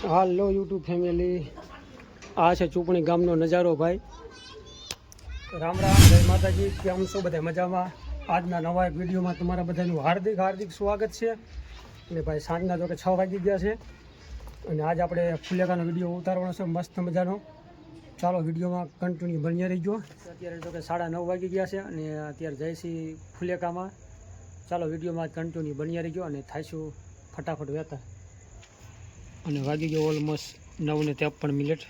હાલો YouTube family, આ છે ચૂંટણી ગામનો નજારો ભાઈ. રામ રામ, જય માતાજી. કેમ છો બધા? મજામાં? આજના નવા એક વિડીયોમાં તમારા બધાનું હાર્દિક હાર્દિક સ્વાગત છે. અને ભાઈ સાંજના જો કે 6 વાગી ગયા છે અને આજ આપણે ફુલેકાનો વિડીયો ઉતારવાનો છે મસ્ત મજાનો. ચાલો વિડીયોમાં કન્ટિન્યુ બન્યા રહીજો. અત્યારે જો કે 9:30 વાગી ગયા છે અને અત્યારે જઈશી ફુલેકામાં. ચાલો વિડીયોમાં કન્ટિન્યુ બન્યા રહીજો અને થાઈશું ફટાફટ વહેતા. અને વાગી ગયો ઓલમોસ્ટ 9:53.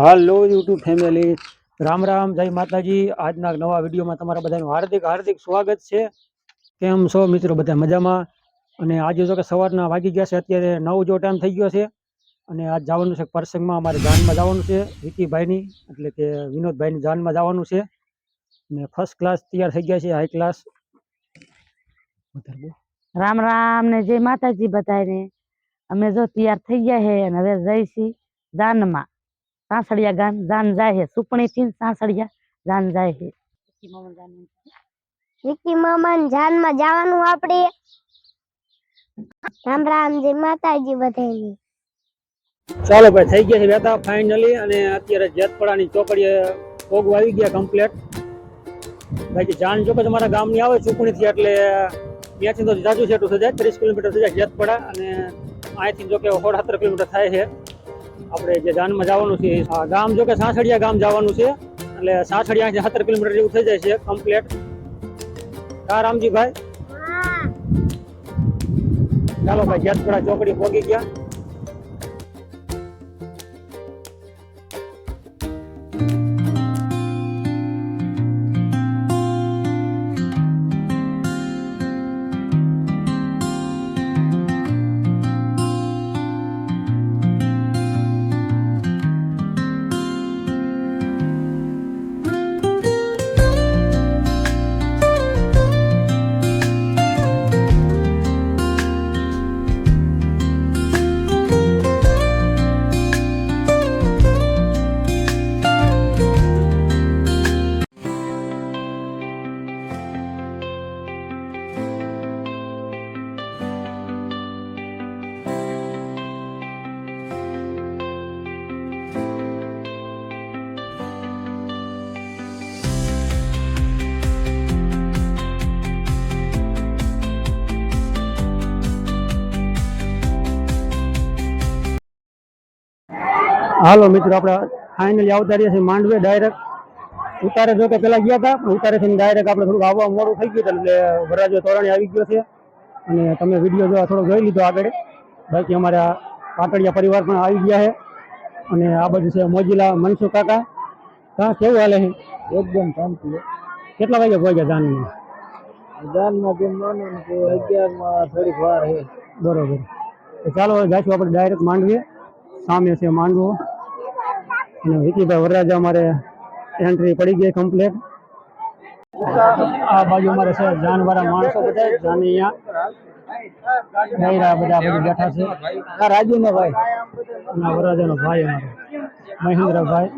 હાલો યુટ્યુબ ફેમિલી, રામ રામ, જય માતાજી. આજના નવા વિડીયોમાં તમારા બધાનું હાર્દિક હાર્દિક સ્વાગત છે. કેમ છો મિત્રો? બધા મજામાં? અને આજે જો કે સવારના વાગી ગયા છે, અત્યારે 9 જો ટાઈમ થઈ ગયો છે અને આજ જવાનું છે પ્રસંગમાં. અમારે જાનમાં જવાનું છે, વિકીભાઈની એટલે કે વિનોદભાઈની જાનમાં જવાનું છે. અને ફર્સ્ટ ક્લાસ તૈયાર થઈ ગયા છે, હાઈ ક્લાસ. રામ રામ ને જય માતાજી બધાને. અમે જો તૈયાર થઈ ગયા છે અને હવે જઈશી જાનમાં. સાંસળિયા ગામ જાન જાય છે, સુપણી થી સાંસળિયા જાન જાય છે. વિકી મામા જાનમાં જવાનું આપણે. રામ રામ, જય માતાજી બધાને. ચાલો ભાઈ, થઈ ગયા છે વેતા ફાઇનલી. અને અત્યારે જેતપડાની ચોકડીએ પોગવા આવી ગયા કમ્પ્લેટ. બાકી જાન જો કે તમારા ગામની આવે ચૂંટણીથી એટલે ત્યાંથી તો જાજુ છેટું થઈ જાય, 30 કિલોમીટર થઈ જાય જેતપડા. અને અહીંથી જો કે 17 કિલોમીટર થાય છે. આપણે જે જાનમાં જવાનું છે આ ગામ જો કે સાંસળિયા ગામ જવાનું છે, એટલે સાંસળિયા 17 કિલોમીટર જેવું થઈ જાય છે કમ્પ્લેટ. કા રામજીભાઈ? ચાલો ભાઈ, જેતપડા ચોકડી પહોંચી ગયા. હાલો મિત્રો, આપણે ફાઇનલી આવતા રહ્યા છીએ માંડવે. ડાયરેક્ટ ઉતારે જો કે પેલા ગયા હતા, ઉતારેથી ડાયરેક્ટ આપણે થોડુંક આવવા મોડું થઈ ગયું એટલે વરરાજો તોરણી આવી ગયો છે. અને તમે વિડીયો જોવા થોડો જોઈ લીધો આગળ. બાકી અમારા પાટડિયા પરિવાર પણ આવી ગયા છે. અને આ બાજુ છે મોજીલા મનસુખ કાકા. ત્યાં કેવું હાલે છે? એકદમ શાંતિ. કેટલા વાગે પહોંચ્યા જાનમાં? જાનમાં જેમ માનો કે 11માં થોડીક વાર છે. બરોબર. તો ચાલો જઈશું આપણે ડાયરેક્ટ માંડવીએ. સામે છે માંડવો. અને વિકીભાઈ વરરાજા અમારે એન્ટ્રી પડી ગઈ કમ્પ્લેટ. આ બાજુ અમારે છે જાનવાળા માણસો બધા જાની અહીંયા બધા બેઠા છે. આ રાજુનો ભાઈ અને વરરાજાનો ભાઈ અમારો મહેન્દ્રભાઈ.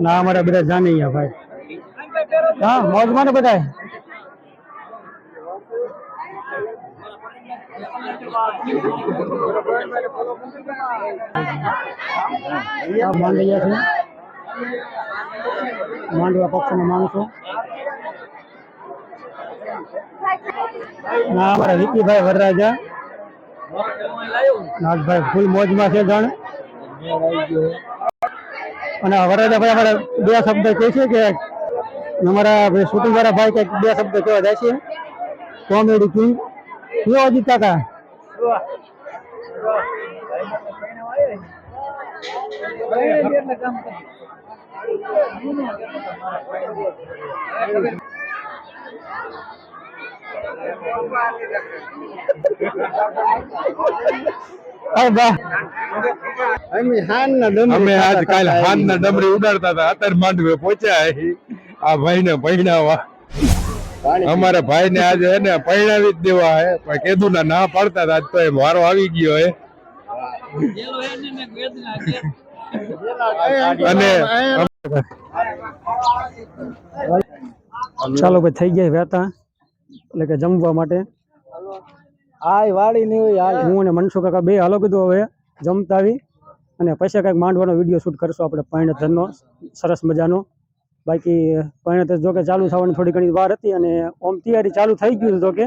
ના અમારા બધા જાનૈયા ભાઈ. હા મોજમાં ને બધા. માંડ્યા છે માંડવા પક્ષના માણસો. ના અમારા વિકીભાઈ વરરાજા નાગભાઈ ફૂલ મોજમાં છે જાણ. અને વરરાજા ભાઈ અમારા બે શબ્દ કહે છે કે અમારા શૂટિંગ વાળા ભાઈ કંઈક બે શબ્દ કહેવા જાય છે. કોમેડી કિંગ કેવો અજીત કાકા? અમે આજકાલ હાથના ડમરી ઉડાડતા હતા, અત્યારે માંડવે પહોંચ્યા. આ ભાઈ ને પૈણાવા, અમારા ભાઈ ને આજે એને પૈણાવી જ દેવા હે, પણ કીધું ના પાડતા હતા. આજ તો એ વારો આવી ગયો હે. અને ચાલો ભાઈ થઈ ગયા વહેતા એટલે કે જમવા માટે. હું અને મનસુખ કાકા બે હાલો કીધું હવે જમતા આવી અને પછી કંઈક માંડવાનો વિડીયો શૂટ કરશું આપણે પૈણતરનો સરસ મજાનો. બાકી પૈણતર જો કે ચાલુ થવાની થોડી ઘણી વાર હતી અને ઓમ તૈયારી ચાલુ થઈ ગયું જો કે.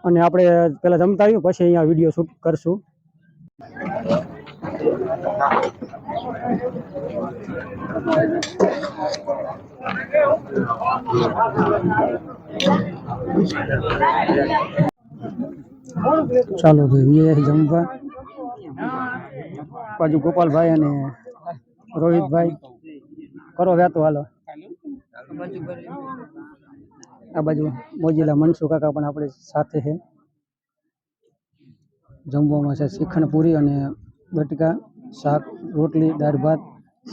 અને આપણે પહેલાં જમતા આવ્યું પછી અહીંયા વિડીયો શૂટ કરશું. ચાલો ભાઈ એ જમવા. બાજુ ગોપાલભાઈ અને રોહિતભાઈ કરો વ્યાતો હાલો. આ બાજુ મોજીલા મનસુખ કાકા પણ આપણે સાથે છે. જમવામાં છે શ્રીખંડ પૂરી અને બટકા, શાક, રોટલી, દાળ ભાત,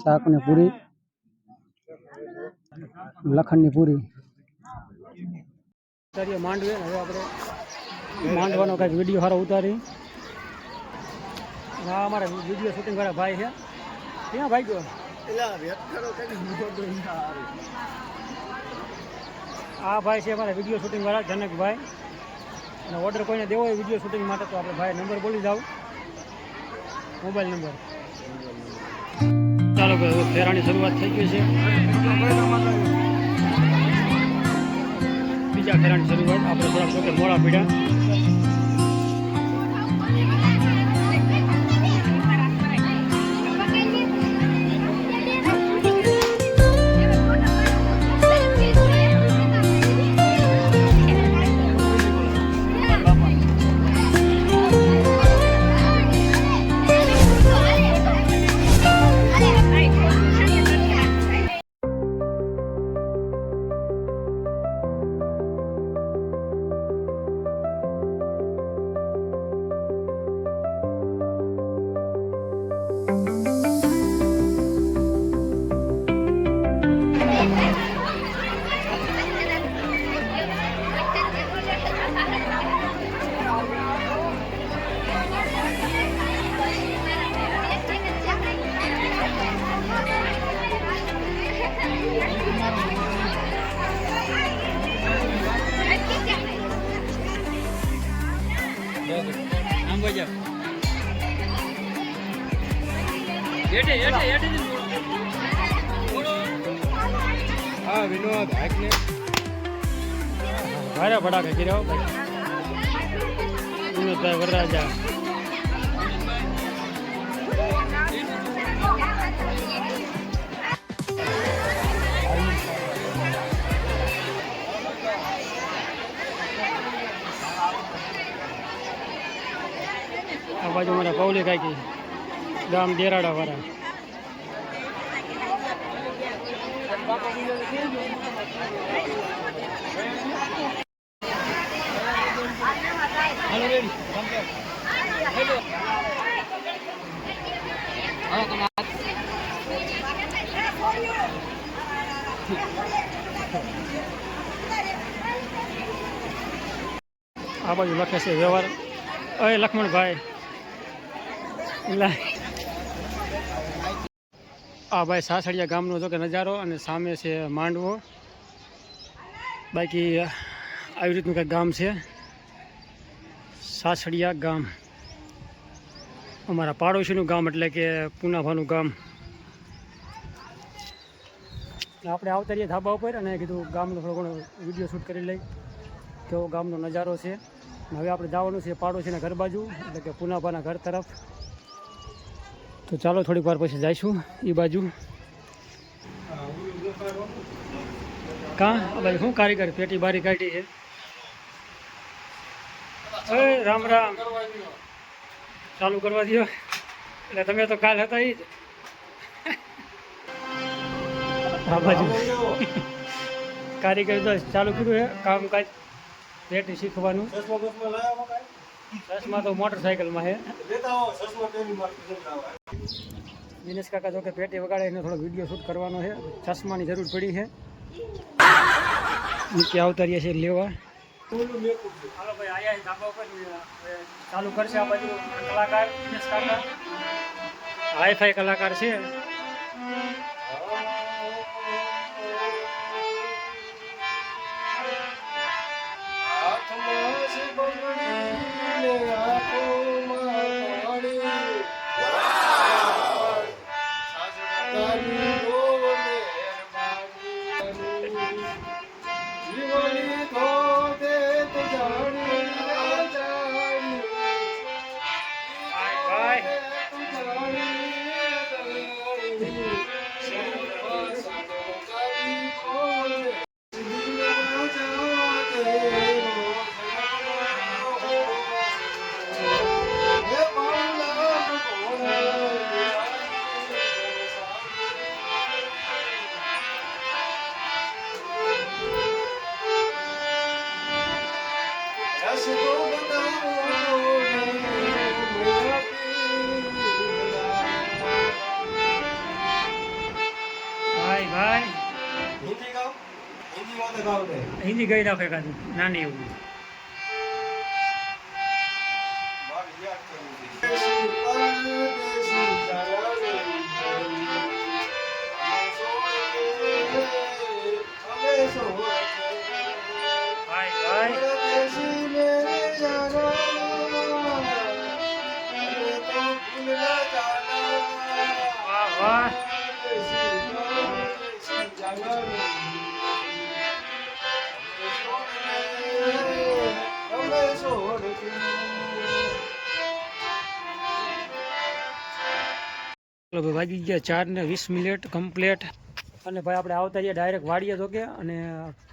શાક અને પૂરી, લખણની પૂરી. માંડવે હવે આપણે માંડવાનો કંઈક વિડીયો સારો ઉતારી. હા અમારા વિડીયો શૂટિંગ વાળા ભાઈ છે. ક્યાં ભાઈ ગયો? આ ભાઈ છે અમારા વિડીયો શૂટિંગ વાળા જનકભાઈ. અને ઓર્ડર કોઈને દેવો હોય વિડીયો શૂટિંગ માટે તો આપણે ભાઈ નંબર બોલી જાઓ, મોબાઈલ નંબર. ચાલો ભાઈ ફેરાની શરૂઆત થઈ ગઈ છે. બીજા ફેરાની શરૂઆત આપણે થોડાક મોડા પીડા. હા વિનોદ હાકને ભારે ભડાકા કર્યા વિનોદભાઈ વરરાજા. બાજુ મારા પૌલી કાકી ગામ દેરાડા વાળા. આ બાજુ લખે છે વ્યવહાર. અય લક્ષ્મણભાઈ, આ ભાઈ સાસડિયા ગામનો જો કે નજારો, અને સામે છે માંડવો. બાકી આવી રીતનું કંઈક ગામ છે સાસડિયા ગામ, અમારા પાડોશીનું ગામ, એટલે કે પુનાભાનું ગામ. આપણે આવતા રહીએ ધાબા ઉપર, અને કીધું ગામનો થોડો ઘણો વિડીયો શૂટ કરી લઈ, કેવો ગામનો નજારો છે. હવે આપણે જવાનું છે પાડોશીના ઘર બાજુ, એટલે કે પુનાભાના ઘર તરફ. તો ચાલો થોડીક વાર પછી જઈશું એ બાજુ. કાં ભાઈ શું કારીગર પેટી બારી કાઢી છે. રામ રામ, ચાલુ કરવા દો. એટલે તમે તો કાલ હતા એ જ. આ બાજુ કારીગર તો ચાલુ કર્યું છે કામકાજ, પેટી શીખવાનું. ચશ્મા તો મોટરસાઇકલમાં છે. દિનેશ કાકા જો કે પેટી વગાડે એને થોડો વિડીયો શૂટ કરવાનો છે, ચશ્માની જરૂર પડી છે. નીચે આવતા રહ્યા છે લેવા. હાલો ભાઈ, આયા ધાબા ઉપર ચાલુ કરશે આ બાજુ કલાકાર દિનેશ કાકા, હાઈફાઈ કલાકાર છે. હિન્દી ગઈ નાખે કાજુ નાની એવું. વાહ વાગી ગયા 4:20 કમ્પ્લીટ. અને ભાઈ આપણે આવતા રહ્યા ડાયરેક્ટ વાડીએ તો કે, અને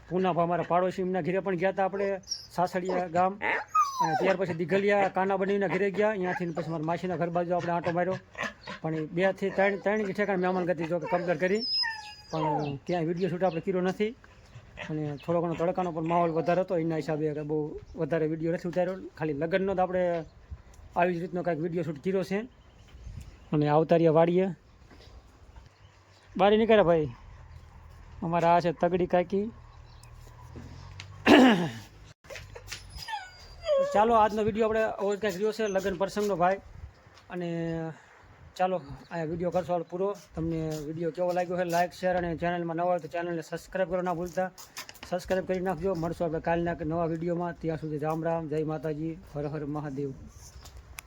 પુનાભા અમારા પાડોશી એમના ઘરે પણ ગયા હતા આપણે સાસડિયા ગામ. અને ત્યાર પછી દિઘલિયા કાનાબનીના ઘરે ગયા, અહીંયાથી પછી મારા માસીના ઘર બાજુ આપણે આંટો માર્યો. પણ 2 થી 3 ઠેકાણ મહેમાન ગતિ જો કે કમ્પ્લીટ કરી, પણ ક્યાંય વિડીયો શૂટ આપણે કર્યો નથી. અને થોડો ઘણો તડકાનો પણ માહોલ વધારે હતો, એના હિસાબે બહુ વધારે વિડીયો નથી ઉતાર્યો. ખાલી લગ્નનો તો આપણે આવી જ રીતનો કાંઈક વિડીયો શૂટ કર્યો છે. અને આવતા રહ્યા વાડીએ. બારી નીકળ્યા ભાઈ અમારા આ છે તગડી કાકી. ચાલો આજનો વિડીયો આપણે આવો જ કાંઈક રહ્યો છે લગ્ન પ્રસંગનો ભાઈ. અને ચાલો આ વિડીયો કરશો પૂરો. તમને વિડીયો કેવો લાગ્યો છે લાઇક શેર, અને ચેનલમાં નવા હોય તો ચેનલને સબસ્ક્રાઈબ કરવા ના ભૂલતા, સબસ્ક્રાઈબ કરી નાખજો. મળશું આપણે કાલના નવા વિડીયોમાં. ત્યાં સુધી રામ રામ, જય માતાજી, હર હર મહાદેવ.